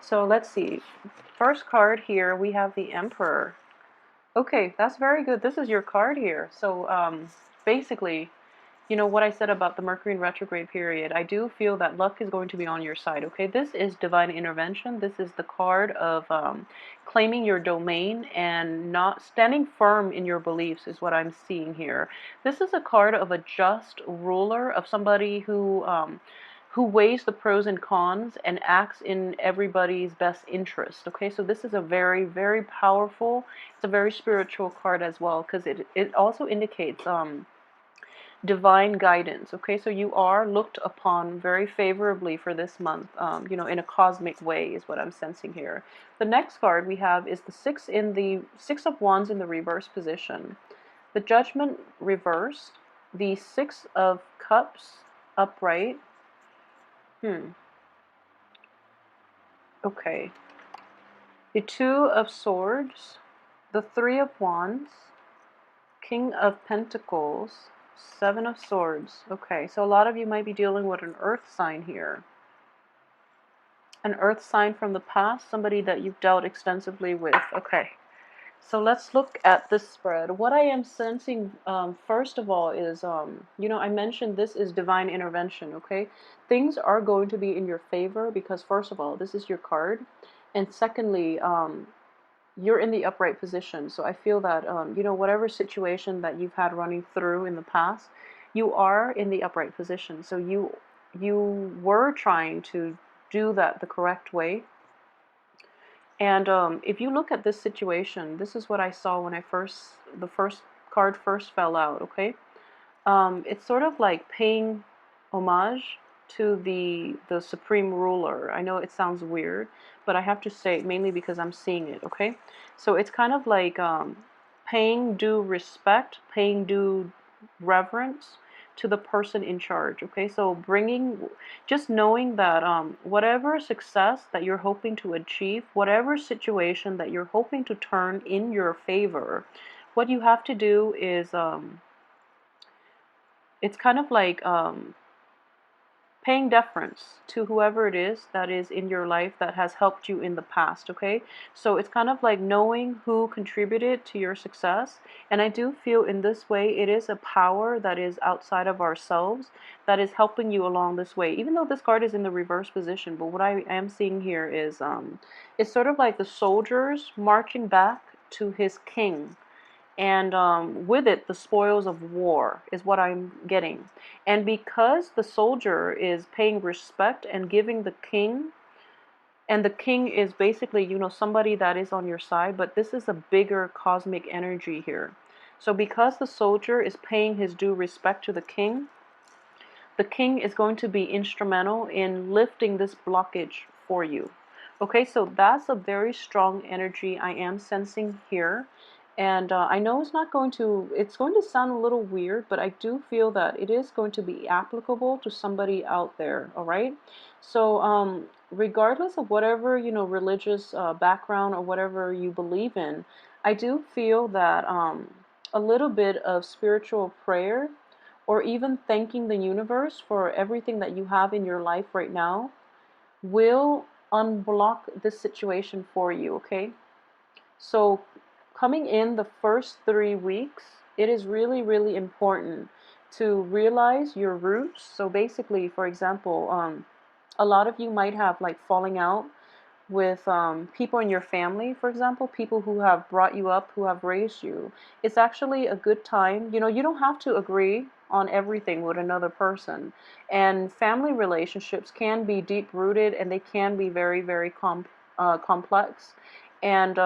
So let's see. First card here, we have the Emperor. Okay, that's very good. This is your card here. So basically, you know what I said about the Mercury in retrograde period. I do feel that luck is going to be on your side. Okay, this is divine intervention. This is the card of claiming your domain and not standing firm in your beliefs, is what I'm seeing here. This is a card of a just ruler, of somebody who weighs the pros and cons and acts in everybody's best interest. Okay, so this is a very, very powerful, it's a very spiritual card as well, because it also indicates divine guidance. Okay, so you are looked upon very favorably for this month, you know, in a cosmic way is what I'm sensing here. The next card we have is the Six of Wands in the reverse position, the Judgment reversed, the Six of Cups upright. Okay. The Two of Swords, the Three of Wands, King of Pentacles, Seven of Swords. Okay, so a lot of you might be dealing with an earth sign here. An earth sign from the past, somebody that you've dealt extensively with. Okay, so let's look at this spread. What I am sensing, first of all, is, you know, I mentioned this is divine intervention, okay? Things are going to be in your favor because, first of all, this is your card. And secondly, you're in the upright position. So I feel that, you know, whatever situation that you've had running through in the past, you are in the upright position. So you were trying to do that the correct way. And if you look at this situation, this is what I saw when the first card first fell out, okay? It's sort of like paying homage to the supreme ruler. I know it sounds weird, but I have to say it mainly because I'm seeing it, okay? So it's kind of like paying due respect, paying due reverence to the person in charge, okay? So just knowing that whatever success that you're hoping to achieve, whatever situation that you're hoping to turn in your favor, what you have to do is, it's kind of like paying deference to whoever it is that is in your life that has helped you in the past, okay? So it's kind of like knowing who contributed to your success. And I do feel in this way, it is a power that is outside of ourselves that is helping you along this way. Even though this card is in the reverse position, but what I am seeing here is it's sort of like the soldiers marching back to his king, and with it the spoils of war is what I'm getting. And because the soldier is paying respect and giving the king, and the king is basically, you know, somebody that is on your side, but this is a bigger cosmic energy here. So because the soldier is paying his due respect to the king is going to be instrumental in lifting this blockage for you. Okay, so that's a very strong energy I am sensing here. And I know it's going to sound a little weird, but I do feel that it is going to be applicable to somebody out there, all right? So regardless of whatever, you know, religious background or whatever you believe in, I do feel that a little bit of spiritual prayer or even thanking the universe for everything that you have in your life right now will unblock this situation for you, okay? So coming in the first 3 weeks, it is really, really important to realize your roots. So basically, for example, a lot of you might have like falling out with people in your family, for example, people who have brought you up, who have raised you. It's actually a good time. You know, you don't have to agree on everything with another person. And family relationships can be deep rooted and they can be very, very complex. And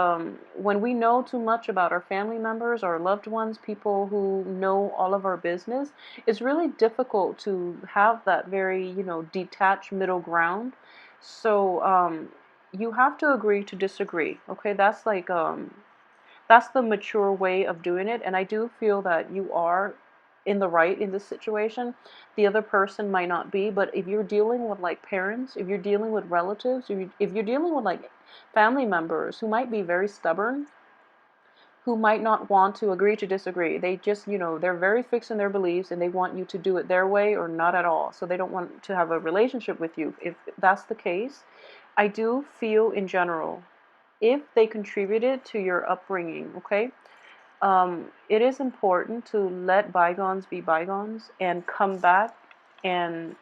when we know too much about our family members, our loved ones, people who know all of our business, it's really difficult to have that very, you know, detached middle ground. So you have to agree to disagree. Okay, that's like that's the mature way of doing it. And I do feel that you are in the right in this situation. The other person might not be, but if you're dealing with like parents, if you're dealing with relatives, if you're dealing with like family members who might be very stubborn, who might not want to agree to disagree. They just, you know, they're very fixed in their beliefs and they want you to do it their way or not at all. So they don't want to have a relationship with you. If that's the case, I do feel in general, if they contributed to your upbringing, okay, it is important to let bygones be bygones and come back and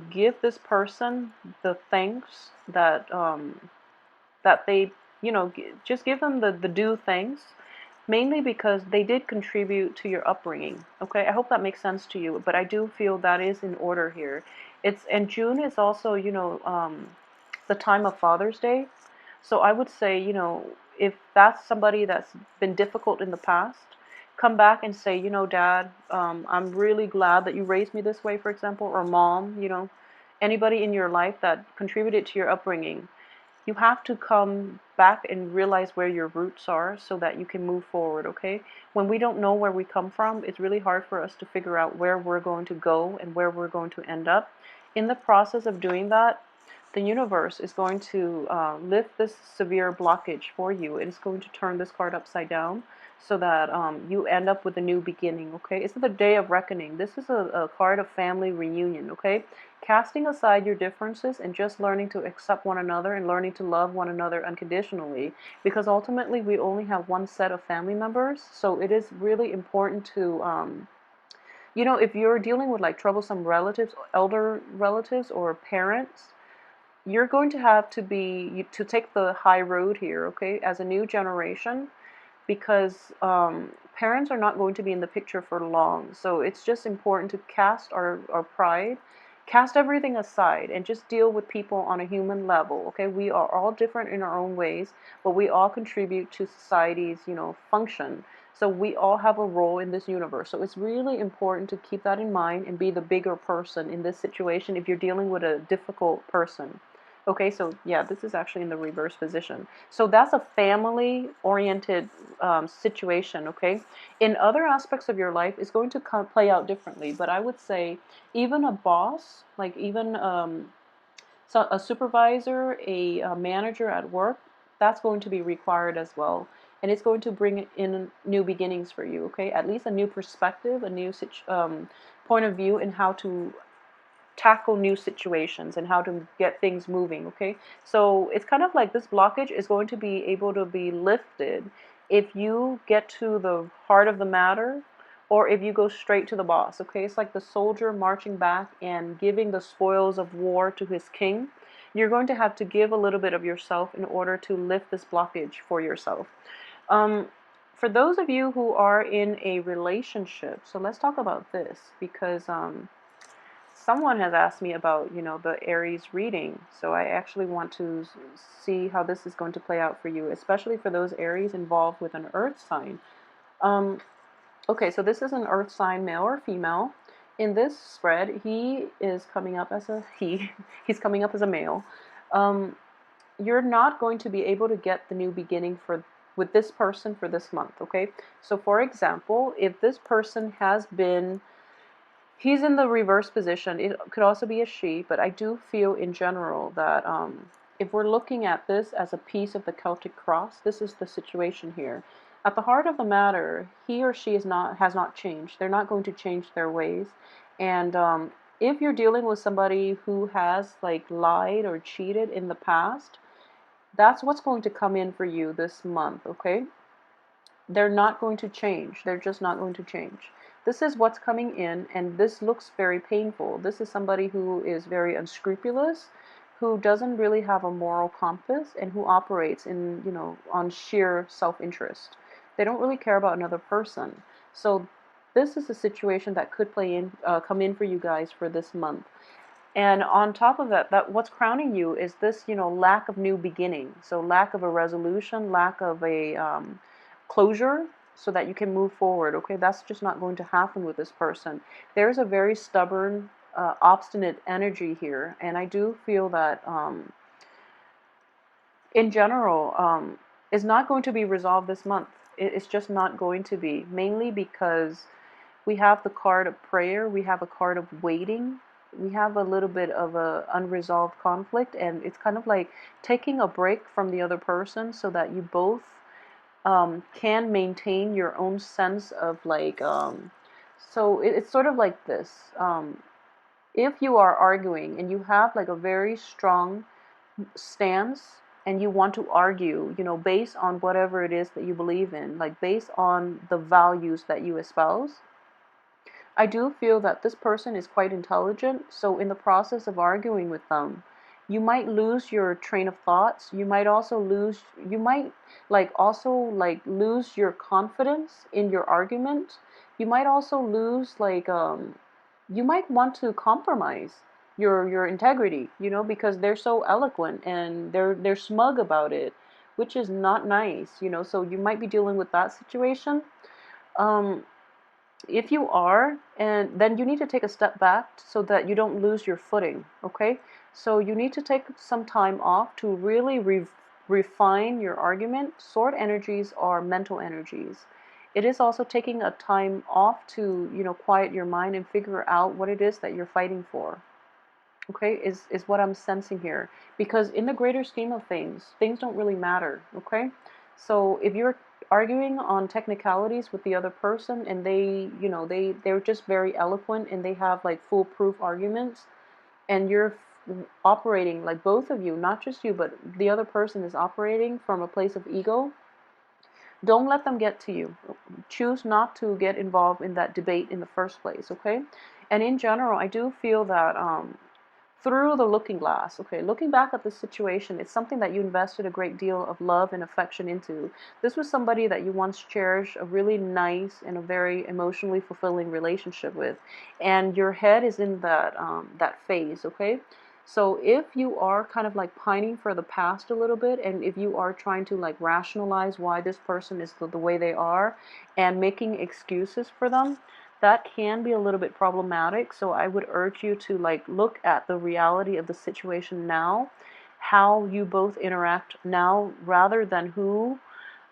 give this person the thanks that they, just give them the due thanks, mainly because they did contribute to your upbringing. Okay, I hope that makes sense to you, but I do feel that is in order here. And June is also, the time of Father's Day. So I would say, if that's somebody that's been difficult in the past, come back and say, Dad, I'm really glad that you raised me this way, for example, or Mom, anybody in your life that contributed to your upbringing. You have to come back and realize where your roots are so that you can move forward, okay? When we don't know where we come from, it's really hard for us to figure out where we're going to go and where we're going to end up. In the process of doing that, the universe is going to lift this severe blockage for you. It is going to turn this card upside down so that you end up with a new beginning, okay? It's the day of reckoning. This is a card of family reunion, okay? Casting aside your differences and just learning to accept one another and learning to love one another unconditionally, because ultimately we only have one set of family members. So it is really important to if you're dealing with like troublesome relatives, elder relatives, or parents, you're going to have to take the high road here, okay, as a new generation, because parents are not going to be in the picture for long. So it's just important to cast our pride, cast everything aside, and just deal with people on a human level, okay? We are all different in our own ways, but we all contribute to society's, function. So we all have a role in this universe. So it's really important to keep that in mind and be the bigger person in this situation if you're dealing with a difficult person. Okay, so yeah, this is actually in the reverse position. So that's a family-oriented situation, okay? In other aspects of your life, it's going to play out differently, but I would say even a boss, like even so a supervisor, a manager at work, that's going to be required as well. And it's going to bring in new beginnings for you, okay? At least a new perspective, a new point of view in how to tackle new situations and how to get things moving, okay? So it's kind of like this blockage is going to be able to be lifted if you get to the heart of the matter or if you go straight to the boss, okay? It's like the soldier marching back and giving the spoils of war to his king. You're going to have to give a little bit of yourself in order to lift this blockage for yourself. Um, for those of you who are in a relationship, so let's talk about this because someone has asked me about, the Aries reading. So I actually want to see how this is going to play out for you, especially for those Aries involved with an earth sign. Um, okay, so this is an earth sign, male or female. In this spread, he is coming up as a he. He's coming up as a male. Um, you're not going to be able to get the new beginning with this person for this month, okay? So for example, if this person has been he's in the reverse position. It could also be a she, but I do feel in general that if we're looking at this as a piece of the Celtic cross, this is the situation here. At the heart of the matter, he or she has not changed. They're not going to change their ways. And if you're dealing with somebody who has like lied or cheated in the past, that's what's going to come in for you this month, okay? They're not going to change. They're just not going to change. This is what's coming in, and this looks very painful. This is somebody who is very unscrupulous, who doesn't really have a moral compass, and who operates in, on sheer self-interest. They don't really care about another person. So this is a situation that could come in for you guys for this month. And on top of that what's crowning you is this, lack of new beginning. So lack of a resolution, lack of a closure so that you can move forward. Okay, that's just not going to happen with this person. There's a very stubborn, obstinate energy here, and I do feel that in general is not going to be resolved this month. It's just not going to be, mainly because we have the card of prayer, we have a card of waiting, we have a little bit of a unresolved conflict, and it's kind of like taking a break from the other person so that you both can maintain your own sense of like so it's sort of like this. If you are arguing and you have like a very strong stance and you want to argue, based on whatever it is that you believe in, like based on the values that you espouse, I do feel that this person is quite intelligent, so in the process of arguing with them, you might lose your train of thoughts. You might lose your confidence in your argument. You might also lose you might want to compromise your integrity, because they're so eloquent and they're smug about it, which is not nice, so you might be dealing with that situation. Um, if you are, and then you need to take a step back so that you don't lose your footing, okay? So you need to take some time off to really refine your argument. Sword energies are mental energies. It is also taking a time off to, quiet your mind and figure out what it is that you're fighting for. Okay, is what I'm sensing here. Because in the greater scheme of things don't really matter, okay? So if you're arguing on technicalities with the other person and they're just very eloquent and they have like foolproof arguments, and you're operating, like both of you, not just you, but the other person is operating from a place of ego, don't let them get to you. Choose not to get involved in that debate in the first place, okay? And in general, I do feel that through the looking glass. Okay, looking back at the situation, it's something that you invested a great deal of love and affection into. This was somebody that you once cherished a really nice and a very emotionally fulfilling relationship with, and your head is in that phase. Okay, so if you are kind of like pining for the past a little bit, and if you are trying to like rationalize why this person is the way they are, and making excuses for them, that can be a little bit problematic. So I would urge you to like look at the reality of the situation now, how you both interact now, rather than who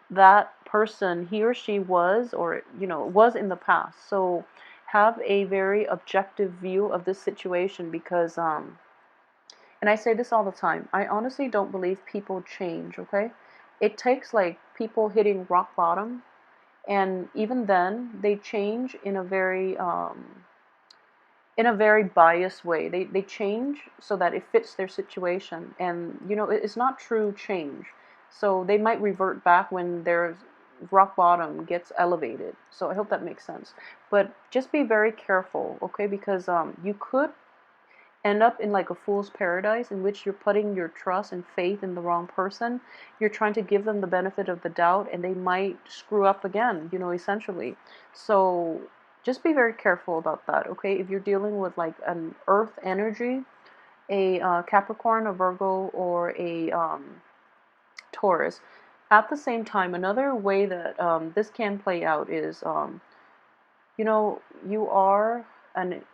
that person, he or she was, or was in the past. So have a very objective view of this situation, because and I say this all the time, I honestly don't believe people change, okay? It takes like people hitting rock bottom, and even then they change in a very biased way. They change so that it fits their situation, and it's not true change. So they might revert back when their rock bottom gets elevated. So I hope that makes sense. But just be very careful, okay? Because you could end up in like a fool's paradise, in which you're putting your trust and faith in the wrong person. You're trying to give them the benefit of the doubt, and they might screw up again, essentially. So just be very careful about that, okay? If you're dealing with like an earth energy, a Capricorn, a Virgo, or a Taurus. At the same time, another way that this can play out is you are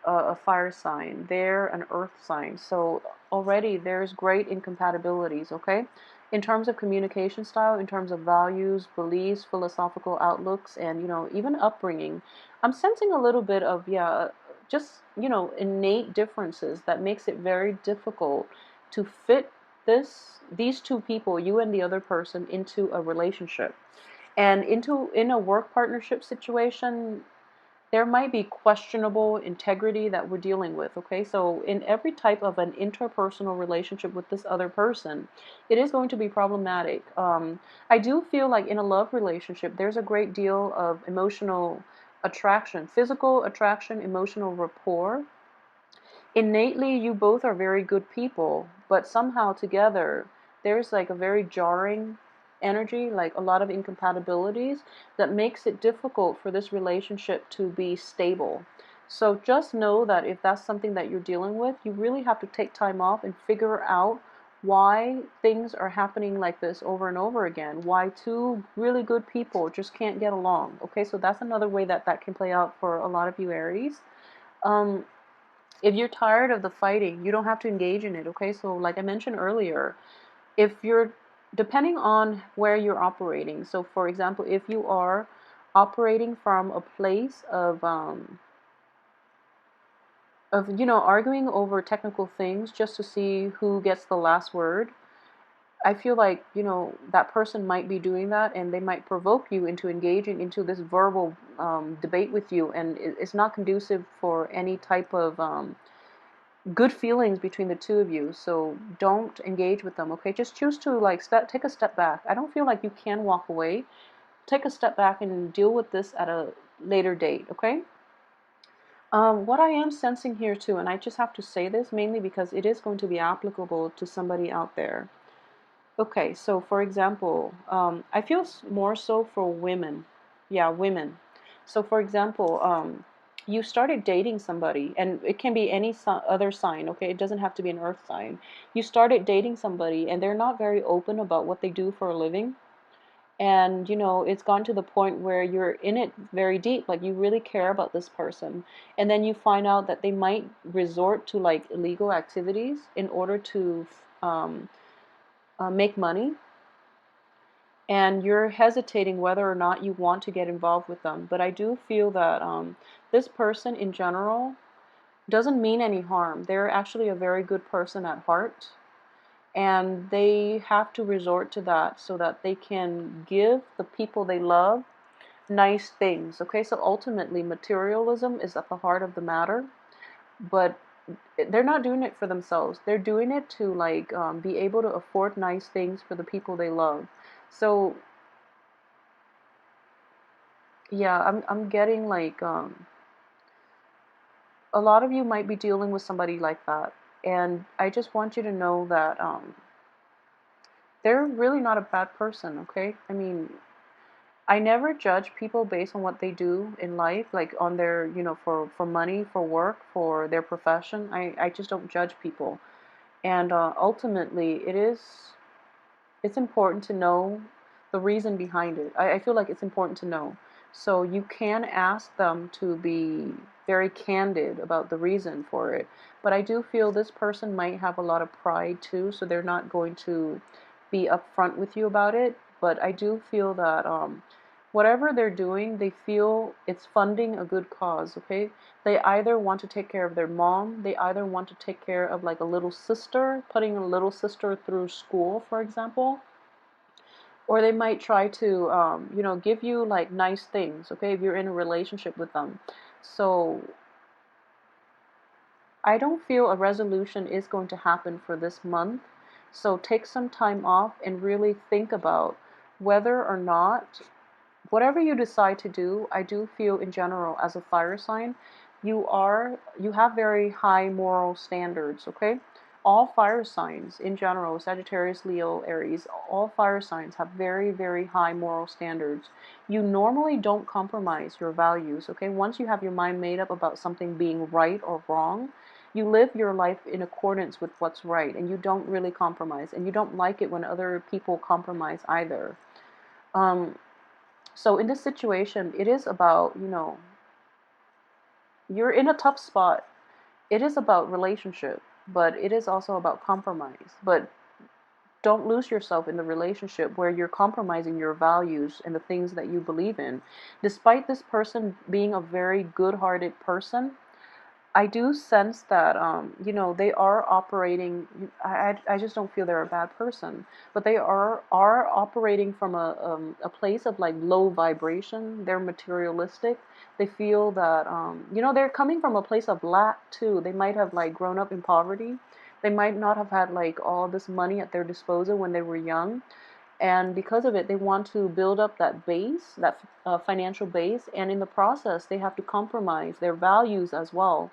a fire sign, they're an earth sign. So already there's great incompatibilities, okay? In terms of communication style, in terms of values, beliefs, philosophical outlooks, and, even upbringing, I'm sensing a little bit of, yeah, just, innate differences that makes it very difficult to fit these two people, you and the other person, into a relationship. And in a work partnership situation, there might be questionable integrity that we're dealing with, okay? So in every type of an interpersonal relationship with this other person, it is going to be problematic. I do feel like in a love relationship, there's a great deal of emotional attraction, physical attraction, emotional rapport. Innately, you both are very good people, but somehow together, there's like a very jarring energy, like a lot of incompatibilities that makes it difficult for this relationship to be stable. So just know that if that's something that you're dealing with, you really have to take time off and figure out why things are happening like this over and over again, why two really good people just can't get along. Okay, so that's another way that that can play out for a lot of you Aries. Um, if you're tired of the fighting, you don't have to engage in it, okay? So like I mentioned earlier, if you're, depending on where you're operating, so for example, if you are operating from a place of arguing over technical things just to see who gets the last word, I feel like, that person might be doing that, and they might provoke you into engaging into this verbal debate with you, and it's not conducive for any type of good feelings between the two of you. So don't engage with them, okay? Just choose to like take a step back. I don't feel like you can walk away. Take a step back and deal with this at a later date, okay? What I am sensing here too, and I just have to say this mainly because it is going to be applicable to somebody out there. Okay, so for example, I feel more so for women. Yeah, women. So for example, you started dating somebody, and it can be any other sign, okay? It doesn't have to be an earth sign. You started dating somebody, and they're not very open about what they do for a living. And, it's gone to the point where you're in it very deep, like you really care about this person. And then you find out that they might resort to like illegal activities in order to um, make money, and you're hesitating whether or not you want to get involved with them. But I do feel that this person in general doesn't mean any harm. They're actually a very good person at heart, and they have to resort to that so that they can give the people they love nice things. Okay, so ultimately, materialism is at the heart of the matter, but they're not doing it for themselves. They're doing it to like be able to afford nice things for the people they love. So yeah, I'm getting like a lot of you might be dealing with somebody like that, and I just want you to know that they're really not a bad person. Okay, I mean, I never judge people based on what they do in life, like on their, for money, for work, for their profession. I just don't judge people. And ultimately, it's important to know the reason behind it. I feel like it's important to know. So you can ask them to be very candid about the reason for it. But I do feel this person might have a lot of pride too, so they're not going to be upfront with you about it. But I do feel that whatever they're doing, they feel it's funding a good cause, okay? They either want to take care of their mom, they either want to take care of like a little sister, putting a little sister through school, for example, or they might try to, give you like nice things, okay, if you're in a relationship with them. So I don't feel a resolution is going to happen for this month. So take some time off and really think about whether or not whatever you decide to do. I do feel in general as a fire sign, you have very high moral standards, okay? All fire signs in general, Sagittarius, Leo, Aries, all fire signs have very, very high moral standards. You normally don't compromise your values, okay? Once you have your mind made up about something being right or wrong, you live your life in accordance with what's right, and you don't really compromise, and you don't like it when other people compromise either. Um, so in this situation, it is about, you're in a tough spot. It is about relationship, but it is also about compromise. But don't lose yourself in the relationship where you're compromising your values and the things that you believe in. Despite this person being a very good-hearted person, I do sense that, they are operating. I just don't feel they're a bad person, but they are operating from a place of like low vibration. They're materialistic. They feel that, they're coming from a place of lack too. They might have like grown up in poverty. They might not have had like all this money at their disposal when they were young, and because of it, they want to build up that base, that financial base, and in the process, they have to compromise their values as well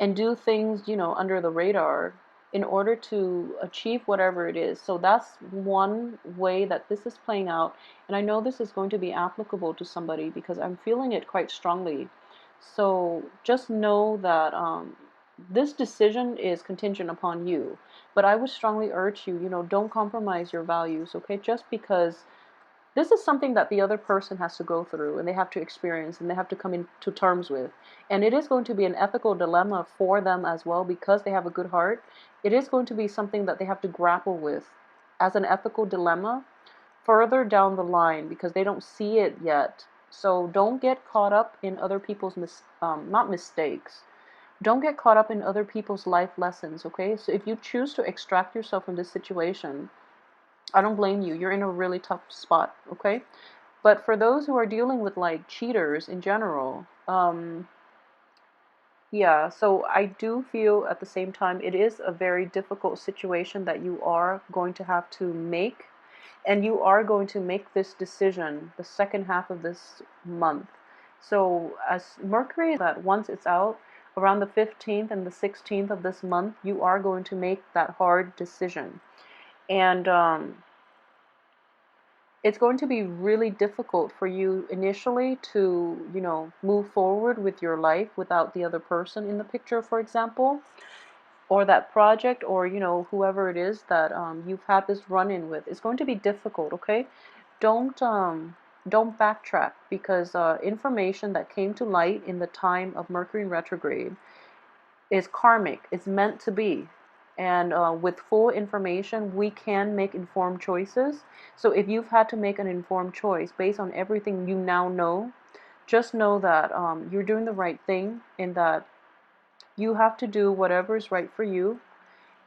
and do things, under the radar in order to achieve whatever it is. So that's one way that this is playing out. And I know this is going to be applicable to somebody because I'm feeling it quite strongly. So just know that this decision is contingent upon you. But I would strongly urge you, don't compromise your values, okay? Just because this is something that the other person has to go through and they have to experience and they have to come into terms with. And it is going to be an ethical dilemma for them as well because they have a good heart. It is going to be something that they have to grapple with as an ethical dilemma further down the line because they don't see it yet. So don't get caught up in other people's not mistakes. Don't get caught up in other people's life lessons, okay? So if you choose to extract yourself from this situation, I don't blame you. You're in a really tough spot, okay? But for those who are dealing with like cheaters in general, Yeah, so I do feel at the same time it is a very difficult situation that you are going to have to make, and you are going to make this decision the second half of this month. So as Mercury, that once it's out around the 15th and the 16th of this month, you are going to make that hard decision. And it's going to be really difficult for you initially to, move forward with your life without the other person in the picture, for example, or that project, or, whoever it is that you've had this run-in with. It's going to be difficult, okay? Don't um, don't backtrack, because information that came to light in the time of Mercury in retrograde is karmic. It's meant to be. And with full information, we can make informed choices. So if you've had to make an informed choice based on everything you now know, just know that you're doing the right thing, and that you have to do whatever is right for you,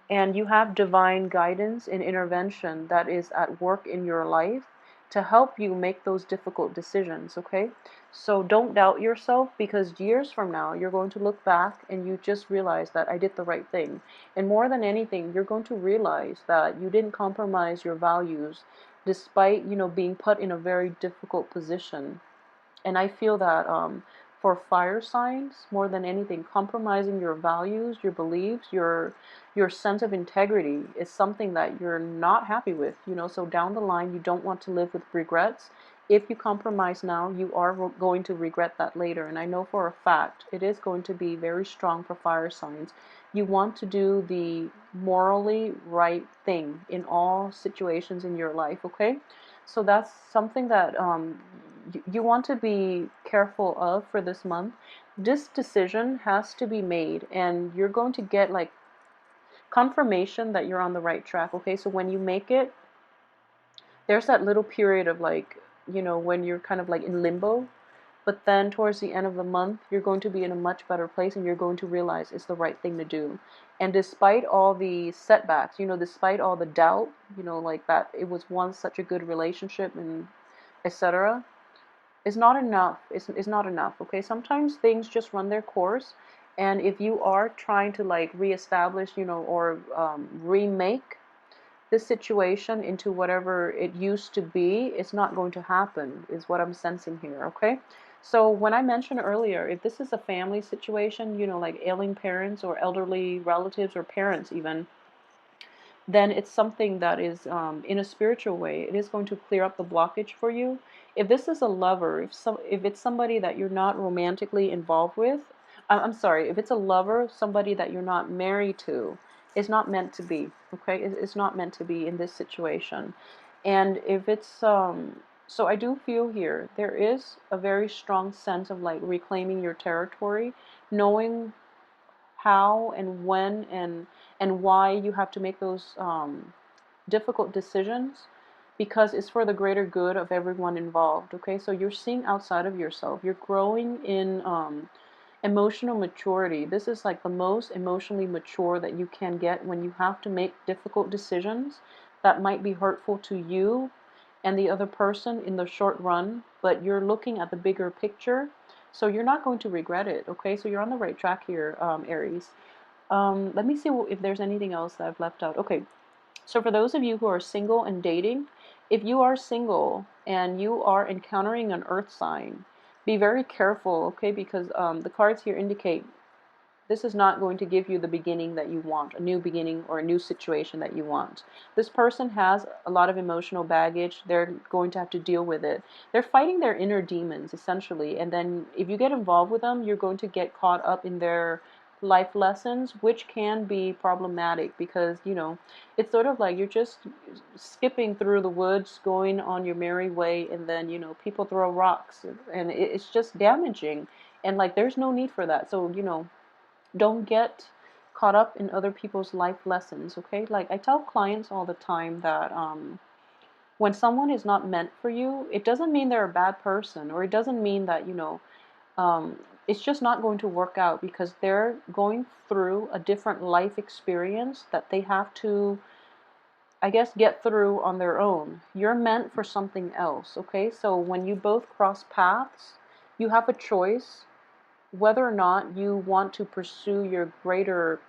and you have divine guidance and intervention that is at work in your life to help you make those difficult decisions, okay? So don't doubt yourself, because years from now you're going to look back and you just realize that I did the right thing. And more than anything, you're going to realize that you didn't compromise your values despite, being put in a very difficult position. And I feel that for fire signs, more than anything, compromising your values, your beliefs, your sense of integrity is something that you're not happy with. So down the line, you don't want to live with regrets. If you compromise now, you are going to regret that later. And I know for a fact it is going to be very strong for fire signs. You want to do the morally right thing in all situations in your life, okay? So that's something that you want to be careful of for this month. This decision has to be made, and you're going to get like confirmation that you're on the right track. Okay, so when you make it, there's that little period of like, when you're kind of like in limbo, but then towards the end of the month, you're going to be in a much better place, and you're going to realize it's the right thing to do. And despite all the setbacks, despite all the doubt, like that it was once such a good relationship and etc., is not enough. Is not enough. Okay, sometimes things just run their course, and if you are trying to like reestablish, or remake this situation into whatever it used to be, it's not going to happen, is what I'm sensing here. Okay, so when I mentioned earlier, if this is a family situation, like ailing parents or elderly relatives or parents even, then it's something that is, in a spiritual way, it is going to clear up the blockage for you. If this is a lover, if it's somebody that you're not romantically involved with, I'm sorry, if it's a lover, somebody that you're not married to, it's not meant to be. Okay, it's not meant to be in this situation. And if it's so I do feel here there is a very strong sense of like reclaiming your territory, knowing how and when and why you have to make those difficult decisions, because it's for the greater good of everyone involved. Okay, so you're seeing outside of yourself. You're growing in emotional maturity. This is like the most emotionally mature that you can get when you have to make difficult decisions that might be hurtful to you and the other person in the short run, but you're looking at the bigger picture. So you're not going to regret it, okay? So you're on the right track here, Aries. Let me see if there's anything else that I've left out. Okay, so for those of you who are single and dating, if you are single and you are encountering an earth sign, be very careful, okay? Because the cards here indicate this is not going to give you the beginning that you want, a new beginning or a new situation that you want. This person has a lot of emotional baggage. They're going to have to deal with it. They're fighting their inner demons, essentially. And then if you get involved with them, you're going to get caught up in their life lessons, which can be problematic because, it's sort of like you're just skipping through the woods, going on your merry way, and then, people throw rocks, and it's just damaging. And like, there's no need for that. So, don't get caught up in other people's life lessons, okay? Like I tell clients all the time that when someone is not meant for you, it doesn't mean they're a bad person, or it doesn't mean that, um, it's just not going to work out because they're going through a different life experience that they have to, I guess, get through on their own. You're meant for something else, okay? So when you both cross paths, you have a choice whether or not you want to pursue your greater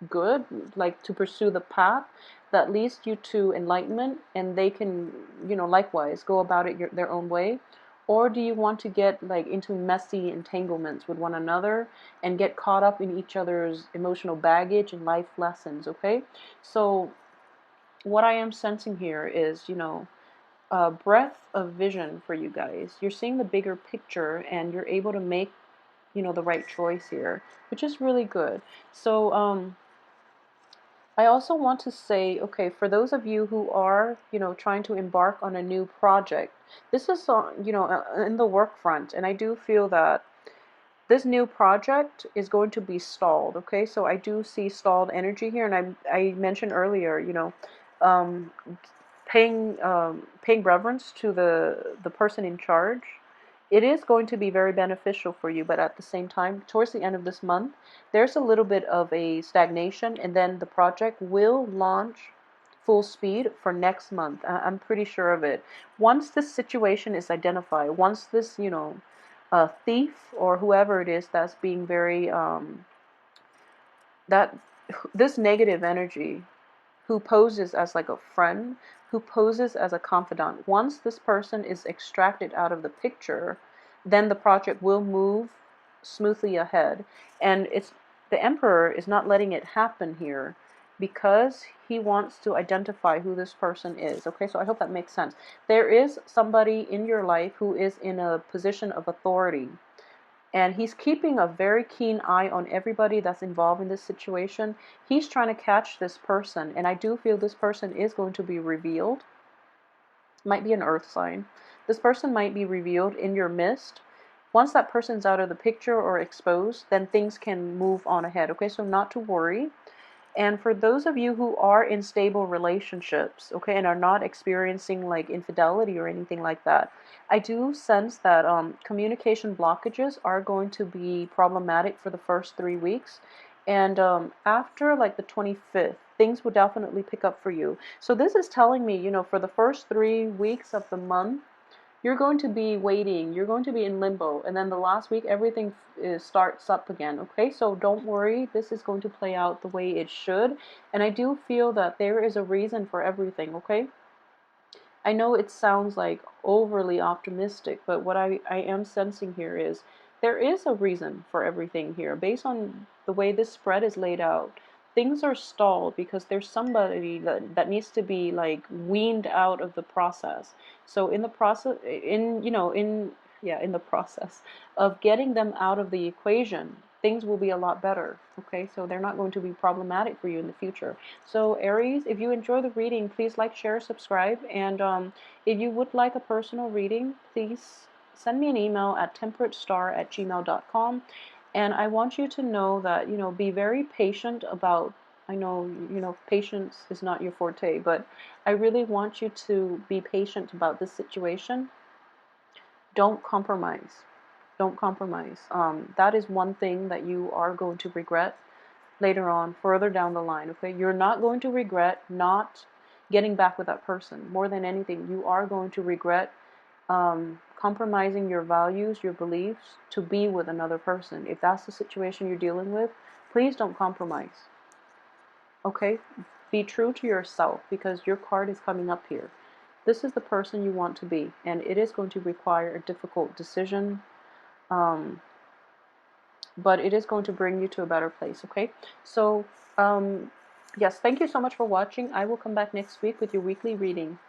good, like to pursue the path that leads you to enlightenment, and they can, likewise go about it their own way. Or do you want to get like into messy entanglements with one another and get caught up in each other's emotional baggage and life lessons? Okay, so what I am sensing here is, a breadth of vision for you guys. You're seeing the bigger picture and you're able to make, the right choice here, which is really good. So, I also want to say, okay, for those of you who are, trying to embark on a new project, this is, in the work front, and I do feel that this new project is going to be stalled, okay? So I do see stalled energy here, and I mentioned earlier, um, paying reverence to the person in charge. It is going to be very beneficial for you, but at the same time, towards the end of this month, there's a little bit of a stagnation, and then the project will launch full speed for next month. I'm pretty sure of it. Once this situation is identified, once this, thief or whoever it is that's being very, that this negative energy who poses as like a friend, who poses as a confidant. Once this person is extracted out of the picture, then the project will move smoothly ahead. And it's the Emperor is not letting it happen here because he wants to identify who this person is. Okay, so I hope that makes sense. There is somebody in your life who is in a position of authority, and he's keeping a very keen eye on everybody that's involved in this situation. He's trying to catch this person, and I do feel this person is going to be revealed. Might be an earth sign. This person might be revealed in your midst. Once that person's out of the picture or exposed, then things can move on ahead. Okay, so not to worry. And for those of you who are in stable relationships, okay, and are not experiencing like infidelity or anything like that, I do sense that communication blockages are going to be problematic for the first 3 weeks. And after like the 25th, things will definitely pick up for you. So this is telling me, for the first 3 weeks of the month, you're going to be waiting, you're going to be in limbo, and then the last week everything starts up again. Okay, so don't worry, this is going to play out the way it should, and I do feel that there is a reason for everything. Okay, I know it sounds like overly optimistic, but what I am sensing here is there is a reason for everything here. Based on the way this spread is laid out, things are stalled because there's somebody that needs to be like weaned out of the process. So in the process, in the process of getting them out of the equation, things will be a lot better. Okay, so they're not going to be problematic for you in the future. So Aries, if you enjoy the reading, please like, share, subscribe, and if you would like a personal reading, please send me an email at temperatestar@gmail.com. And I want you to know that, be very patient about, I know, patience is not your forte, but I really want you to be patient about this situation. Don't compromise. Don't compromise. That is one thing that you are going to regret later on, further down the line. Okay, you're not going to regret not getting back with that person. More than anything, you are going to regret compromising your values, your beliefs to be with another person. If that's the situation you're dealing with, please don't compromise. Okay, be true to yourself, because your card is coming up here. This is the person you want to be, and it is going to require a difficult decision. But it is going to bring you to a better place. Okay, so yes, thank you so much for watching. I will come back next week with your weekly reading.